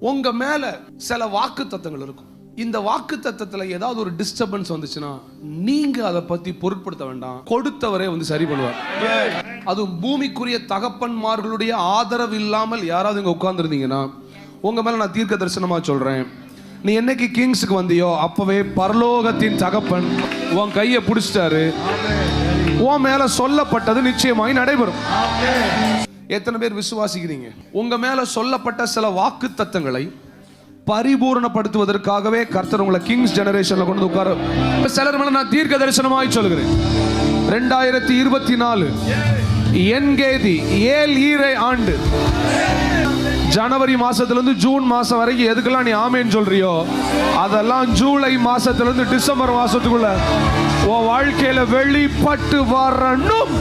உங்க மேல சில வாக்குத்தத்தங்கள் இருக்கும். இந்த வாக்குத்தத்தத்துல ஏதாவது ஒரு டிஸ்டர்பன்ஸ் வந்துச்சுன்னா நீங்க அதை பத்தி பொருட்படுத்த வேண்டாம். கொடுத்தவரே வந்து சரி பண்ணுவார். அதுவும் பூமிக்குரிய தகப்பன்மார்களுடைய ஆதரவு இல்லாமல் யாராவது இங்க உட்கார்ந்துருந்தீங்கன்னா உங்க மேல நான் தீர்க்க தரிசனமா சொல்றேன், நீ என்னைக்கு கிங்ஸுக்கு வந்தியோ அப்பவே பரலோகத்தின் தகப்பன் உன் கையை பிடிச்சிட்டாரு. உன் மேல சொல்லப்பட்டது நிச்சயமாய் நடைபெறும். எத்தனை பேர் விசுவாசிக்கிறீங்க? உங்க மேல சொல்லப்பட்ட சில வாக்கு தத்தங்களை பரிபூர்ணப்படுத்துவதற்காகவே கர்த்தர் உங்களை கிங்ஸ் ஜெனரேஷன்ல கொண்டு உட்கார. சிலர் மேல நான் தீர்க்க தரிசனமாய் சொல்கிறேன், 2024 என்கேதி ஏல் ஈரை ஆண்டு ஜனவரி மாசத்துல இருந்து ஜூன் மாசம் வரைக்கும் எதுக்கெல்லாம் நீ ஆமேன்னு சொல்றியோ அதெல்லாம் ஜூலை மாசத்துல இருந்து டிசம்பர் மாசத்துக்குள்ள உன் வாழ்க்கையில வெளிப்பட்டு வரணும்.